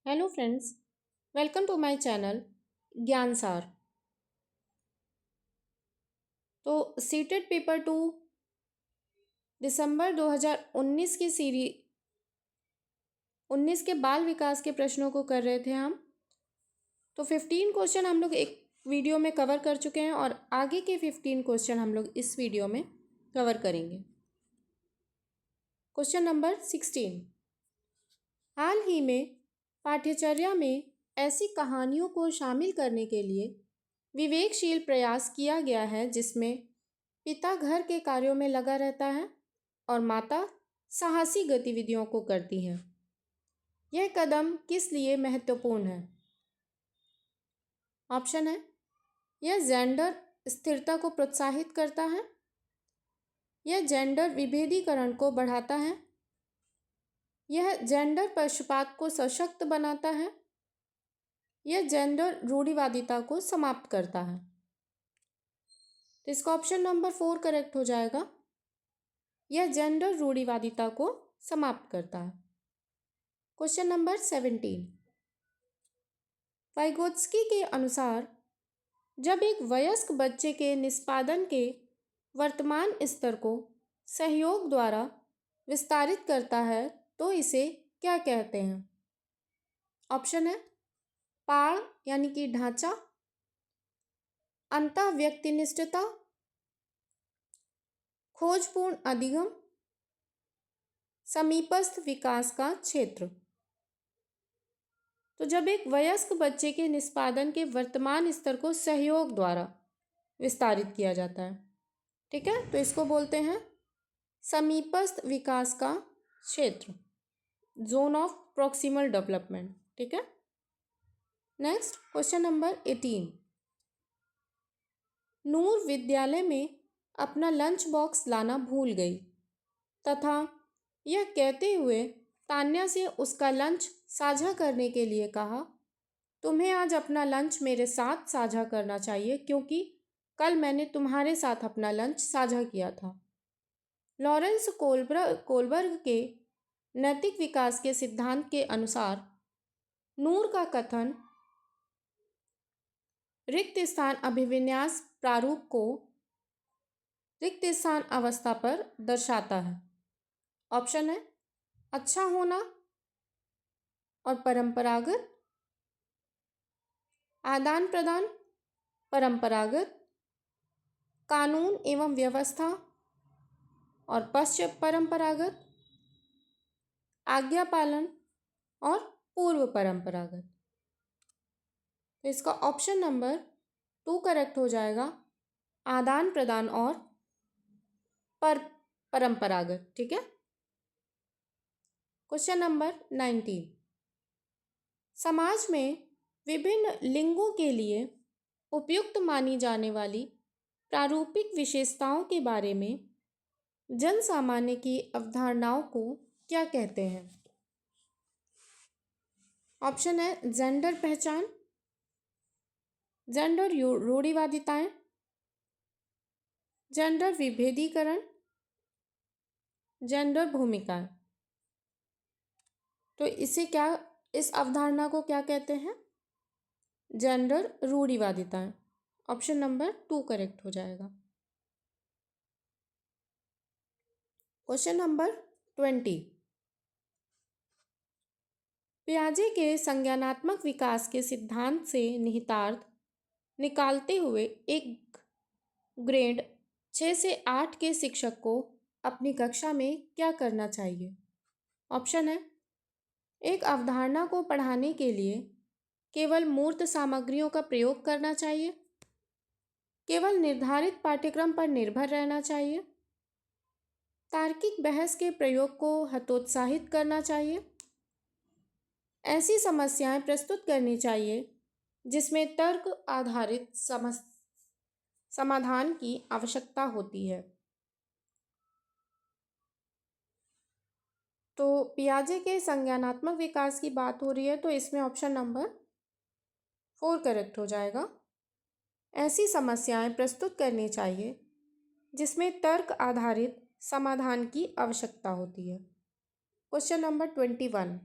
Hello friends, welcome to my channel Gyan Saar. तो CTET paper 2 दिसंबर 2019 की series 19 के बाल विकास के प्रश्नों को कर रहे थे हम। तो 15 क्वेश्चन हम लोग एक वीडियो में कवर कर चुके हैं और आगे के 15 क्वेश्चन हम लोग इस वीडियो में कवर करेंगे। क्वेश्चन नंबर 16, हाल ही में पाठ्यचर्या में ऐसी कहानियों को शामिल करने के लिए विवेकशील प्रयास किया गया है जिसमें पिता घर के कार्यों में लगा रहता है और माता साहसी गतिविधियों को करती हैं। यह कदम किस लिए महत्वपूर्ण है? ऑप्शन है, यह जेंडर स्थिरता को प्रोत्साहित करता है, यह जेंडर विभेदीकरण को बढ़ाता है, यह जेंडर पक्षपात को सशक्त बनाता है, यह जेंडर रूढ़िवादिता को समाप्त करता है। तो इसका ऑप्शन नंबर 4 करेक्ट हो जाएगा। यह जेंडर रूढ़िवादिता को समाप्त करता है। क्वेश्चन नंबर 17, वाइगोत्स्की के अनुसार जब एक वयस्क बच्चे के निष्पादन के वर्तमान स्तर को सहयोग द्वारा विस्तारित करता है तो इसे क्या कहते हैं? ऑप्शन है, पाड़ यानी कि ढांचा, अंतःव्यक्तिनिष्ठता, खोजपूर्ण अधिगम, समीपस्थ विकास का क्षेत्र। तो जब एक वयस्क बच्चे के निष्पादन के वर्तमान स्तर को सहयोग द्वारा विस्तारित किया जाता है, ठीक है, तो इसको बोलते हैं समीपस्थ विकास का क्षेत्र, जोन ऑफ प्रॉक्सिमल डेवलपमेंट। ठीक है। नेक्स्ट क्वेश्चन नंबर 18, नूर विद्यालय में अपना लंच बॉक्स लाना भूल गई तथा यह कहते हुए तान्या से उसका लंच साझा करने के लिए कहा, तुम्हें आज अपना लंच मेरे साथ साझा करना चाहिए क्योंकि कल मैंने तुम्हारे साथ अपना लंच साझा किया था। लॉरेंस कोलबर्ग के नैतिक विकास के सिद्धांत के अनुसार नूर का कथन रिक्त स्थान अभिविन्यास प्रारूप को रिक्त स्थान अवस्था पर दर्शाता है। ऑप्शन है, अच्छा होना और परंपरागत, आदान प्रदान, परंपरागत, कानून एवं व्यवस्था और पश्चात परंपरागत, आज्ञा पालन और पूर्व परंपरागत। तो इसका ऑप्शन नंबर 2 करेक्ट हो जाएगा, आदान प्रदान और परंपरागत। ठीक है। क्वेश्चन नंबर 19, समाज में विभिन्न लिंगों के लिए उपयुक्त मानी जाने वाली प्रारूपिक विशेषताओं के बारे में जन सामान्य की अवधारणाओं को क्या कहते हैं? ऑप्शन है, जेंडर पहचान, जेंडर रूढ़िवादिताएं, जेंडर विभेदीकरण, जेंडर भूमिकाएं। तो इस अवधारणा को क्या कहते हैं? जेंडर रूढ़िवादिताएं। ऑप्शन नंबर 2 करेक्ट हो जाएगा। क्वेश्चन नंबर 20, पियाजे के संज्ञानात्मक विकास के सिद्धांत से निहितार्थ निकालते हुए एक ग्रेड 6 से 8 के शिक्षक को अपनी कक्षा में क्या करना चाहिए? ऑप्शन है, एक अवधारणा को पढ़ाने के लिए केवल मूर्त सामग्रियों का प्रयोग करना चाहिए, केवल निर्धारित पाठ्यक्रम पर निर्भर रहना चाहिए, तार्किक बहस के प्रयोग को हतोत्साहित करना चाहिए, ऐसी समस्याएं प्रस्तुत करनी चाहिए जिसमें तर्क आधारित समाधान की आवश्यकता होती है। तो पियाजे के संज्ञानात्मक विकास की बात हो रही है, तो इसमें ऑप्शन नंबर 4 करेक्ट हो जाएगा। ऐसी समस्याएं प्रस्तुत करनी चाहिए जिसमें तर्क आधारित समाधान की आवश्यकता होती है। क्वेश्चन नंबर 21,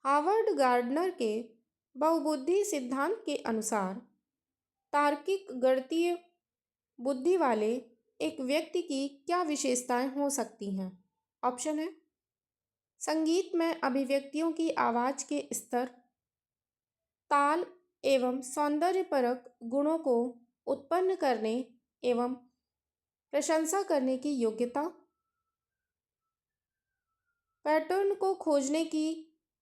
हावर्ड गार्डनर के बहुबुद्धि सिद्धांत के अनुसार तार्किक गणितीय बुद्धि वाले एक व्यक्ति की क्या विशेषताएं हो सकती हैं? ऑप्शन है संगीत में अभिव्यक्तियों की आवाज के स्तर, ताल एवं सौंदर्यपरक गुणों को उत्पन्न करने एवं प्रशंसा करने की योग्यता, पैटर्न को खोजने की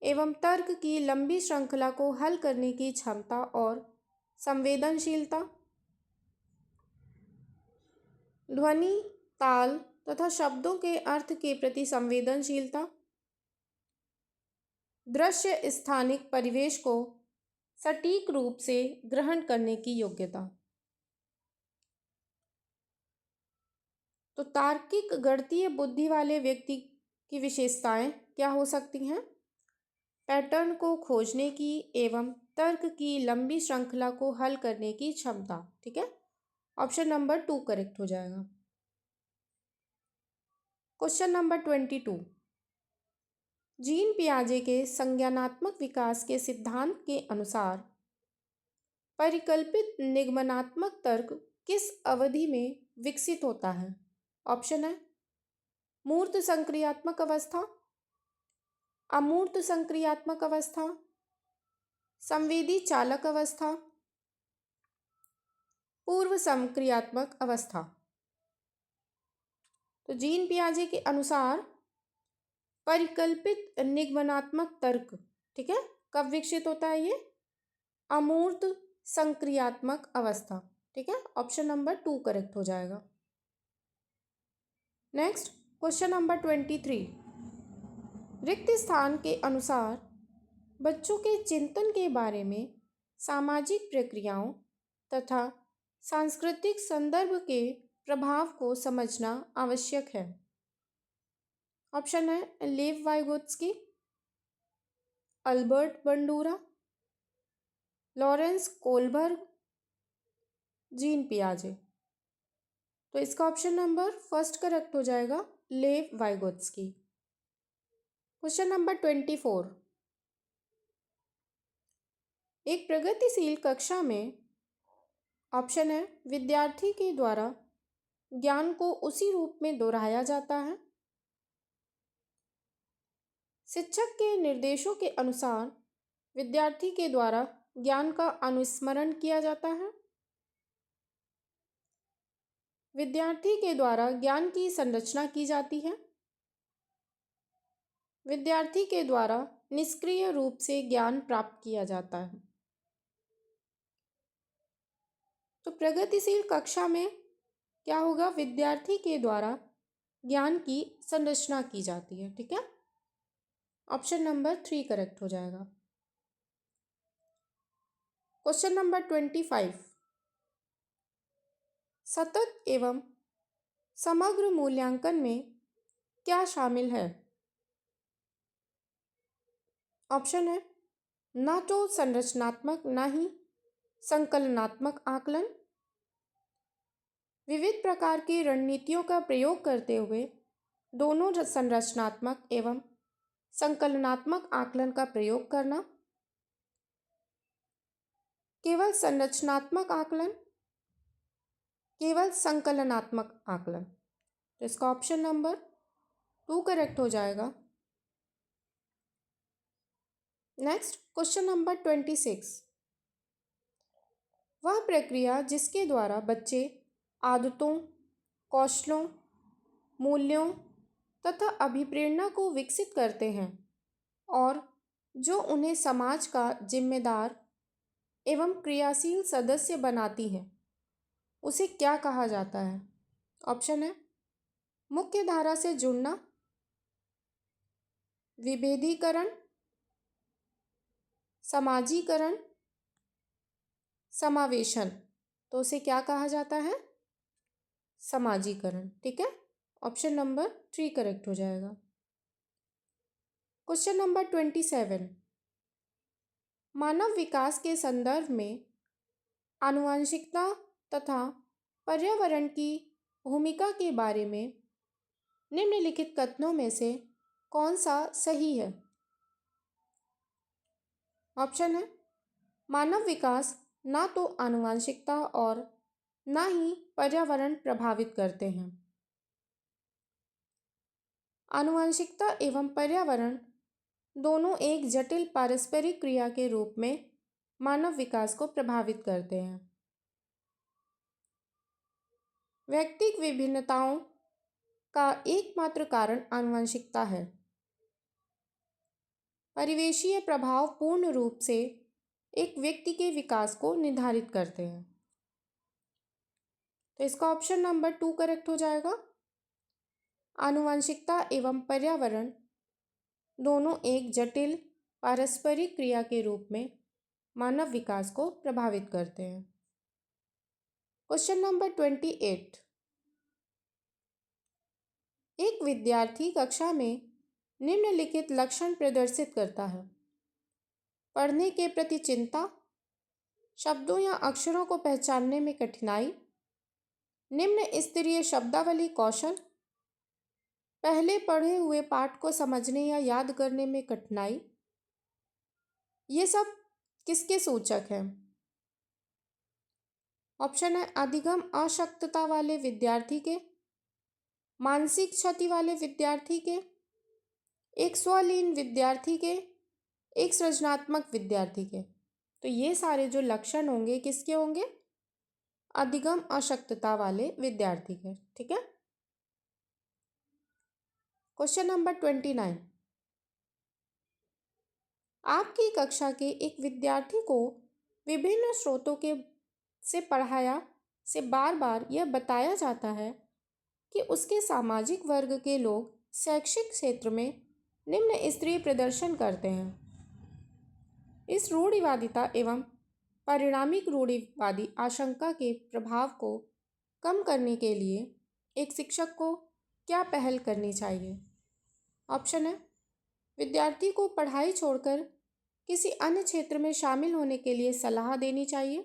एवं तर्क की लंबी श्रृंखला को हल करने की क्षमता और संवेदनशीलता, ध्वनि, ताल तथा शब्दों के अर्थ के प्रति संवेदनशीलता, दृश्य स्थानिक परिवेश को सटीक रूप से ग्रहण करने की योग्यता। तो तार्किक गणितीय बुद्धि वाले व्यक्ति की विशेषताएं क्या हो सकती हैं? पैटर्न को खोजने की एवं तर्क की लंबी श्रृंखला को हल करने की क्षमता। ठीक है, ऑप्शन नंबर 2 करेक्ट हो जाएगा। क्वेश्चन नंबर 22, जीन पियाजे के संज्ञानात्मक विकास के सिद्धांत के अनुसार परिकल्पित निगमनात्मक तर्क किस अवधि में विकसित होता है? ऑप्शन है मूर्त संक्रियात्मक अवस्था, अमूर्त संक्रियात्मक अवस्था, संवेदी चालक अवस्था, पूर्व संक्रियात्मक अवस्था। तो जीन पियाजे के अनुसार परिकल्पित निगमनात्मक तर्क, ठीक है, कब विकसित होता है? ये अमूर्त संक्रियात्मक अवस्था। ठीक है, ऑप्शन नंबर 2 करेक्ट हो जाएगा। नेक्स्ट क्वेश्चन नंबर 23, रिक्त स्थान के अनुसार बच्चों के चिंतन के बारे में सामाजिक प्रक्रियाओं तथा सांस्कृतिक संदर्भ के प्रभाव को समझना आवश्यक है। ऑप्शन है Lev Vygotsky, Albert Bandura, Lawrence Kohlberg, Jean पियाजे। तो इसका ऑप्शन नंबर फर्स्ट करेक्ट हो जाएगा, लेव वाइगोत्स्की। क्वेश्चन नंबर 24, एक प्रगतिशील कक्षा में ऑप्शन है विद्यार्थी के द्वारा ज्ञान को उसी रूप में दोहराया जाता है, शिक्षक के निर्देशों के अनुसार विद्यार्थी के द्वारा ज्ञान का अनुस्मरण किया जाता है, विद्यार्थी के द्वारा ज्ञान की संरचना की जाती है, विद्यार्थी के द्वारा निष्क्रिय रूप से ज्ञान प्राप्त किया जाता है। तो प्रगतिशील कक्षा में क्या होगा? विद्यार्थी के द्वारा ज्ञान की संरचना की जाती है। ठीक है, ऑप्शन नंबर 3 करेक्ट हो जाएगा। क्वेश्चन नंबर 25, सतत एवं समग्र मूल्यांकन में क्या शामिल है? ऑप्शन है ना तो संरचनात्मक ना ही संकलनात्मक आकलन, विविध प्रकार की रणनीतियों का प्रयोग करते हुए दोनों संरचनात्मक एवं संकलनात्मक आकलन का प्रयोग करना, केवल संरचनात्मक आकलन, केवल संकलनात्मक आकलन। तो इसका ऑप्शन नंबर 2 करेक्ट हो जाएगा। नेक्स्ट क्वेश्चन नंबर 26, वह प्रक्रिया जिसके द्वारा बच्चे आदतों, कौशलों, मूल्यों तथा अभिप्रेरणा को विकसित करते हैं और जो उन्हें समाज का जिम्मेदार एवं क्रियाशील सदस्य बनाती है, उसे क्या कहा जाता है? ऑप्शन है मुख्य धारा से जुड़ना, विभेदीकरण, समाजीकरण, समावेशन। तो उसे क्या कहा जाता है? समाजीकरण। ठीक है, ऑप्शन नंबर 3 करेक्ट हो जाएगा। क्वेश्चन नंबर 27, मानव विकास के संदर्भ में आनुवंशिकता तथा पर्यावरण की भूमिका के बारे में निम्नलिखित कथनों में से कौन सा सही है? ऑप्शन है मानव विकास ना तो आनुवंशिकता और ना ही पर्यावरण प्रभावित करते हैं। आनुवंशिकता एवं पर्यावरण दोनों एक जटिल पारस्परिक क्रिया के रूप में मानव विकास को प्रभावित करते हैं। व्यक्तिगत विभिन्नताओं का एकमात्र कारण आनुवंशिकता है। परिवेशीय प्रभाव पूर्ण रूप से एक व्यक्ति के विकास को निर्धारित करते हैं। तो इसका ऑप्शन नंबर 2 करेक्ट हो जाएगा। आनुवंशिकता एवं पर्यावरण दोनों एक जटिल पारस्परिक क्रिया के रूप में मानव विकास को प्रभावित करते हैं। Question number 28। एक विद्यार्थी कक्षा में निम्नलिखित लक्षण प्रदर्शित करता है: पढ़ने के प्रति चिंता, शब्दों या अक्षरों को पहचानने में कठिनाई, निम्न स्तरीय शब्दावली कौशल, पहले पढ़े हुए पाठ को समझने या याद करने में कठिनाई। ये सब किसके सूचक हैं? ऑप्शन है अधिगम अशक्तता वाले विद्यार्थी के, मानसिक क्षति वाले विद्यार्थी के, एक स्वलीन विद्यार्थी के, एक सृजनात्मक विद्यार्थी के। तो ये सारे जो लक्षण होंगे किसके होंगे? अधिगम अशक्तता वाले विद्यार्थी के। ठीक है। Question number 29। आपकी कक्षा के एक विद्यार्थी को विभिन्न स्रोतों के से पढ़ाया से बार बार यह बताया जाता है कि उसके सामाजिक वर्ग के लोग शैक्षिक क्षेत्र में निम्न स्तरीय प्रदर्शन करते हैं। इस रूढ़िवादिता एवं परिणामिक रूढ़िवादी आशंका के प्रभाव को कम करने के लिए एक शिक्षक को क्या पहल करनी चाहिए? ऑप्शन है विद्यार्थी को पढ़ाई छोड़कर किसी अन्य क्षेत्र में शामिल होने के लिए सलाह देनी चाहिए,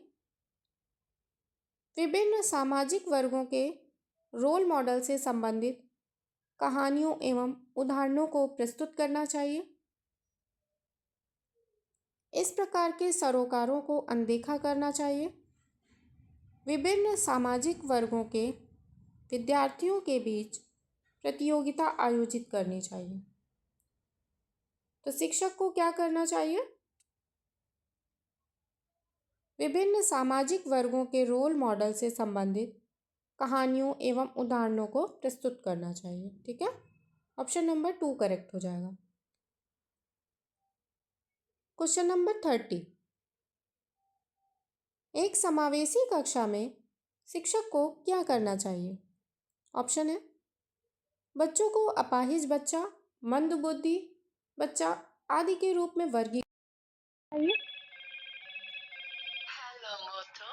विभिन्न सामाजिक वर्गों के रोल मॉडल से संबंधित कहानियों एवं उदाहरणों को प्रस्तुत करना चाहिए, इस प्रकार के सरोकारों को अनदेखा करना चाहिए, विभिन्न सामाजिक वर्गों के विद्यार्थियों के बीच प्रतियोगिता आयोजित करनी चाहिए। तो शिक्षक को क्या करना चाहिए? विभिन्न सामाजिक वर्गों के रोल मॉडल से संबंधित कहानियों एवं उदाहरणों को प्रस्तुत करना चाहिए। ठीक है। ऑप्शन नंबर 2 करेक्ट हो जाएगा। Question number 30। एक समावेशी कक्षा में शिक्षक को क्या करना चाहिए? ऑप्शन है बच्चों को अपाहिज बच्चा, मंदबुद्धि बच्चा आदि के रूप में वर्गीकृत चाहिए। Hello, Moto.